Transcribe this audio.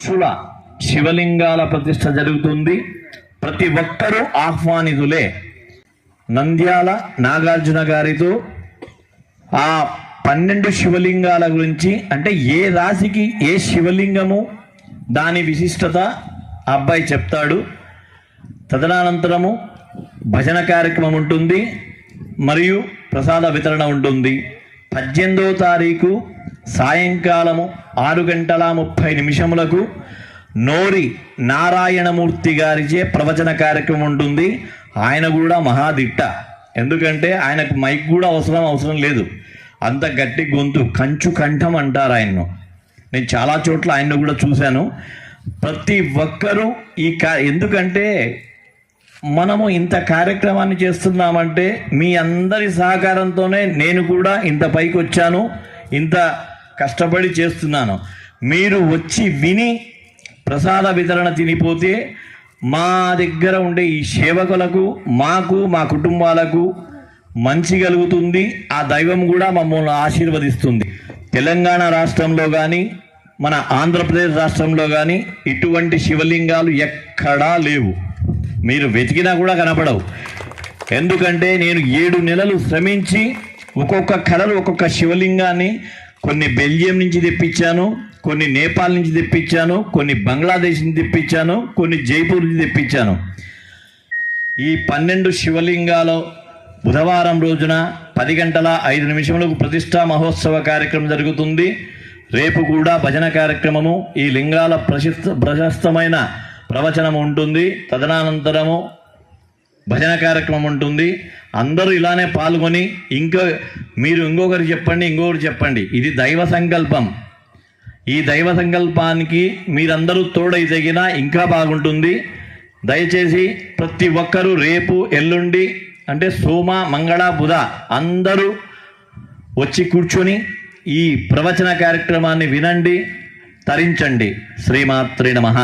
చూడ శివలింగాల ప్రతిష్ఠ జరుగుతుంది. ప్రతి ఒక్కరూ ఆహ్వానితులే. నంద్యాల నాగార్జున గారితో ఆ 12 శివలింగాల గురించి, అంటే ఏ రాశికి ఏ శివలింగము దాని విశిష్టత అబ్బాయి చెప్తాడు. తదనంతరము భజన కార్యక్రమం ఉంటుంది మరియు ప్రసాద వితరణ ఉంటుంది. 18వ తారీఖు సాయంకాలము 6:30 నోరి నారాయణమూర్తి గారిచే ప్రవచన కార్యక్రమం ఉంటుంది. ఆయన కూడా మహాదిట్ట. ఎందుకంటే ఆయనకు మైక్ కూడా అవసరం లేదు. అంత గట్టి గొంతు, కంచు కంఠం అంటారు ఆయన్ను. నేను చాలా చోట్ల ఆయన్ను కూడా చూశాను. ప్రతి ఒక్కరూ ఎందుకంటే మనము ఇంత కార్యక్రమాన్ని చేస్తున్నామంటే మీ అందరి సహకారంతోనే నేను కూడా ఇంత పైకి వచ్చాను, ఇంత కష్టపడి చేస్తున్నాను. మీరు వచ్చి విని ప్రసాద వితరణ తినిపోతే మా దగ్గర ఉండే ఈ సేవకులకు, మాకు, మా కుటుంబాలకు మంచి కలుగుతుంది. ఆ దైవం కూడా మమ్మల్ని ఆశీర్వదిస్తుంది. తెలంగాణ రాష్ట్రంలో కానీ మన ఆంధ్రప్రదేశ్ రాష్ట్రంలో కానీ ఇటువంటి శివలింగాలు ఎక్కడా లేవు. మీరు వెతికినా కూడా కనపడవు. ఎందుకంటే నేను 7 నెలలు శ్రమించి ఒక్కొక్క కలర్, ఒక్కొక్క శివలింగాన్ని కొన్ని బెల్జియం నుంచి తెప్పించాను, కొన్ని నేపాల్ నుంచి తెప్పించాను, కొన్ని బంగ్లాదేశ్ నుంచి తెప్పించాను, కొన్ని జైపూర్ నుంచి తెప్పించాను. ఈ 12 శివలింగాలు బుధవారం రోజున 10:05 ప్రతిష్టా మహోత్సవ కార్యక్రమం జరుగుతుంది. రేపు కూడా భజన కార్యక్రమము, ఈ లింగాల ప్రశస్తమైన ప్రవచనం ఉంటుంది. తదనంతరము భజన కార్యక్రమం ఉంటుంది. అందరూ ఇలానే పాల్గొని మీరు ఇంకొకరు చెప్పండి. ఇది దైవ సంకల్పం. ఈ దైవ సంకల్పానికి మీరందరూ తోడై తగినా ఇంకా బాగుంటుంది. దయచేసి ప్రతి ఒక్కరూ రేపు, ఎల్లుండి, అంటే సోమ, మంగళ, బుధ అందరూ వచ్చి కూర్చొని ఈ ప్రవచన కార్యక్రమాన్ని వినండి, తరించండి. శ్రీమాత్రే నమః.